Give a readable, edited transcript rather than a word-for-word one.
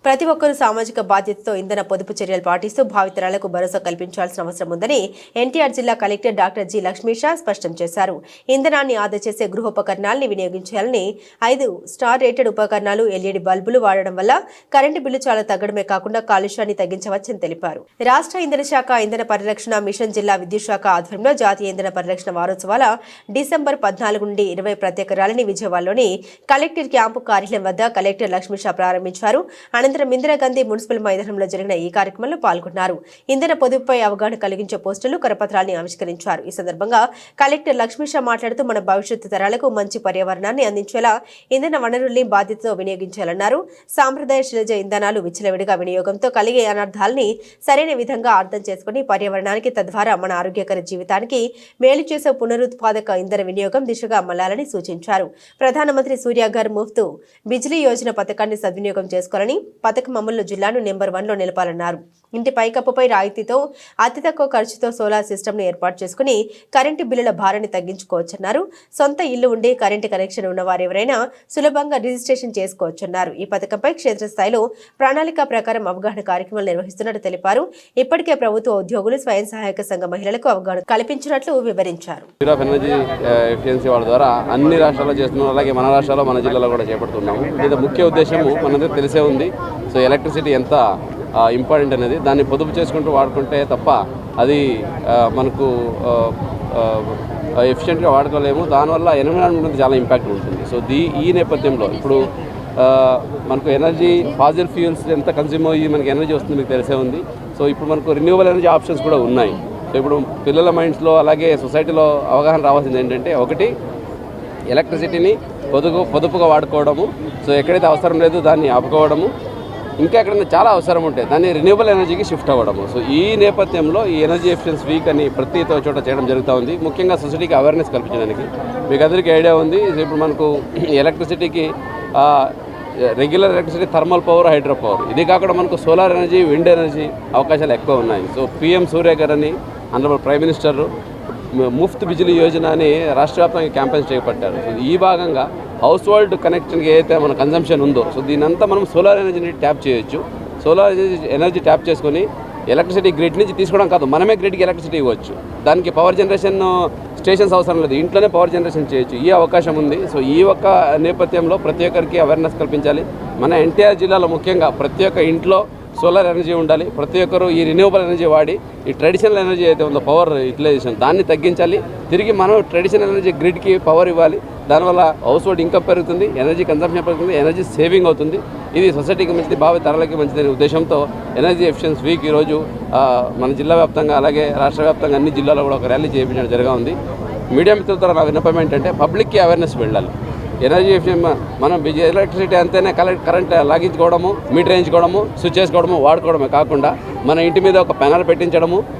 ప్రతి ఒక్కరూ సామాజిక బాధ్యతతో ఇంధన పొదుపు చర్యలు పాటిస్తూ భావితరాలకు భరోసా కల్పించాల్సిన అవసరం ఉందని ఎన్టీఆర్ జిల్లా కలెక్టర్ డాక్టర్ జి లక్ష్మీషా స్పష్టం చేశారు. ఇంధనాన్ని ఆదా చేసే గృహోపకరణాలను వినియోగించాలని 5 స్టార్ రేటెడ్ ఉపకరణాలు ఎల్ఈడి బల్బులు వాడడం వల్ల కరెంటు బిల్లు చాలా తగ్గడమే కాకుండా కాలుష్యాన్ని తగ్గించవచ్చని తెలిపారు. రాష్ట్ర ఇంధన శాఖ ఇంధన పరిరక్షణ మిషన్ జిల్లా విద్యుత్ శాఖ ఆధ్వర్యంలో జాతీయ ఇంధన పరిరక్షణ వారోత్సవాల డిసెంబర్ 14 నుండి 20 ప్రత్యేక ర్యాలీని విజయవాడలోని కలెక్టర్ క్యాంపు కార్యాలయం వద్ద కలెక్టర్ లక్ష్మీషా ప్రారంభించారు. అనంతరం ఇందిరాగాంధీ మున్సిపల్ మైదానంలో జరిగిన ఈ కార్యక్రమంలో పాల్గొన్నారు. ఇంధన పొదుపుపై అవగాహన కలిగించే పోస్టులు కరపత్రాన్ని ఆవిష్కరించారు. ఈ సందర్భంగా కలెక్టర్ లక్ష్మీషా మాట్లాడుతూ మన భవిష్యత్తు తరాలకు మంచి పర్యావరణాన్ని అందించేలా ఇంధన వనరుల్ని బాధ్యతతో వినియోగించాలన్నారు. సాంప్రదాయ శిలజ ఇంధనాలు విచ్చలవిడిగా వినియోగంతో కలిగే అనర్థాలని సరైన విధంగా అర్థం చేసుకుని పర్యావరణానికి తద్వారా మన ఆరోగ్యకర జీవితానికి మేలు చేసే పునరుత్పాదక ఇంధన వినియోగం దిశగా మళ్లాలని సూచించారు. ప్రధానమంత్రి సూర్యాఘర్ ముఫ్త్ బిజిలీ యోజన పథకాన్ని సద్వినియోగం చేసుకోవాలని, పథకం అమలులో జిల్లాను నెంబర్ 1లో నిలపాలన్నారు. ఇంటి పైకప్పుపై రాయితీతో అతి తక్కువ ఖర్చుతో సోలార్ సిస్టమ్ను ఏర్పాటు చేసుకుని కరెంటు బిల్లుల భారాన్ని తగ్గించుకోవచ్చన్నారు. సొంత ఇల్లు ఉండి కరెంటు కనెక్షన్ ఉన్న వారెవరైనా సులభంగా రిజిస్ట్రేషన్ చేసుకోవచ్చన్నారు. ఈ పథకంపై క్షేత్రస్థాయిలో ప్రణాళిక ప్రకారం అవగాహన కార్యక్రమాలు నిర్వహిస్తున్నట్టు తెలిపారు. ఇప్పటికే ప్రభుత్వ ఉద్యోగులు, స్వయం సహాయక సంఘ మహిళలకు అవగాహన కల్పించినట్లు వివరించారు. అన్ని రాష్ట్రాల్లో చేస్తున్నాం, అలాగే మన రాష్ట్రాల్లో మన జిల్లాలో కూడా చేపడుతున్నాము. ఇది ముఖ్య ఉద్దేశము మనందరికీ తెలిసే ఉంది. సో ఎలక్ట్రిసిటీ ఎంత ఇంపార్టెంట్ అనేది దాన్ని పొదుపు చేసుకుంటూ వాడుకుంటే తప్ప అది మనకు ఎఫిషియెంట్గా వాడుకోలేము. దానివల్ల ఎన్విరాన్మెంట్ మీద చాలా ఇంపాక్ట్ ఉంటుంది. సో ఈ నేపథ్యంలో ఇప్పుడు మనకు ఎనర్జీ ఫాజిల్ ఫ్యూయల్స్ ఎంత కన్స్యూమ్ అయ్యి మనకి ఎనర్జీ వస్తుంది మీకు తెలిసే ఉంది. సో ఇప్పుడు మనకు రెన్యూవబుల్ ఎనర్జీ ఆప్షన్స్ కూడా ఉన్నాయి. సో ఇప్పుడు పిల్లల మైండ్స్లో అలాగే సొసైటీలో అవగాహన రావాల్సింది ఏంటంటే, ఒకటి ఎలక్ట్రిసిటీని పొదుపుగా వాడుకోవడము. సో ఎక్కడైతే అవసరం లేదు దాన్ని ఆపుకోవడము, ఇంకా ఎక్కడైనా చాలా అవసరం ఉంటే దాన్ని రెన్యూవబుల్ ఎనర్జీకి షిఫ్ట్ అవ్వడము. సో ఈ నేపథ్యంలో ఈ ఎనర్జీ ఎఫిషియన్స్ వీక్ అని ప్రతి చోట చేయడం జరుగుతూ ఉంది. ముఖ్యంగా సొసైటీకి అవేర్నెస్ కల్పించడానికి. మీకు అందరికీ ఐడియా ఉంది, ఇప్పుడు మనకు ఎలక్ట్రిసిటీకి regular electricity, thermal power, hydro power, ఇది కాకుండా మనకు సోలార్ ఎనర్జీ, విండ్ ఎనర్జీ అవకాశాలు ఎక్కువ ఉన్నాయి. సో PM సూర్య గారు అని honourable prime minister Muft Bijli Yojana అని రాష్ట్ర వ్యాప్తంగా క్యాంపెయిన్స్ చేపట్టారు. సో ఈ భాగంగా హౌస్ హోల్డ్ కనెక్షన్కి ఏదైతే మన కన్జంప్షన్ ఉందో, సో దీనంతా మనం సోలార్ ఎనర్జీని ట్యాప్ చేయొచ్చు. సోలార్ ఎనర్జీ ట్యాప్ చేసుకొని ఎలక్ట్రిసిటీ గ్రిడ్ నుంచి తీసుకోవడం కాదు, మనమే గ్రిడ్కి ఎలక్ట్రిసిటీ ఇవ్వచ్చు. దానికి పవర్ జనరేషన్ స్టేషన్స్ అవసరం లేదు, ఇంట్లోనే పవర్ జనరేషన్ చేయొచ్చు. ఈ అవకాశం ఉంది. సో ఈ ఒక్క నేపథ్యంలో ప్రతి ఒక్కరికి అవేర్నెస్ కల్పించాలి. మన ఎన్టీఆర్ జిల్లాలో ముఖ్యంగా ప్రతి ఒక్క ఇంట్లో సోలార్ ఎనర్జీ ఉండాలి. ప్రతి ఒక్కరు ఈ రెన్యూవబుల్ ఎనర్జీ వాడి ఈ ట్రెడిషనల్ ఎనర్జీ అయితే ఉందో పవర్ యూటిలైజేషన్ దాన్ని తగ్గించాలి. తిరిగి మనం ట్రెడిషనల్ ఎనర్జీ గ్రిడ్కి పవర్ ఇవ్వాలి. దానివల్ల హౌస్ హోల్డ్ ఇన్కమ్ పెరుగుతుంది, ఎనర్జీ కన్సంప్షన్ పెరుగుతుంది, ఎనర్జీ సేవింగ్ అవుతుంది. ఇది సొసైటీకి మంచిది, భావి తరాలకి మంచిదనే ఉద్దేశంతో ఎనర్జీ ఎఫిషియన్స్ వీక్ ఈరోజు మన జిల్లా వ్యాప్తంగా అలాగే రాష్ట్ర వ్యాప్తంగా అన్ని జిల్లాలో కూడా ఒక ర్యాలీ చేయించడం జరిగింది. మీడియా మిత్రులతో నా విన్నపం ఏంటంటే, పబ్లిక్కి అవేర్నెస్ వెళ్ళాలి. ఎనర్జీ ఎఫిషియెంట్ మనం ఎలక్ట్రిసిటీ అంతేనే కరెంట్ లాగించుకోవడము, మీటర్ వేయించుకోవడము, స్విచ్ చేసుకోవడము, వాడుకోవడమే కాకుండా మన ఇంటి మీద ఒక ప్యానల్ పెట్టించడము,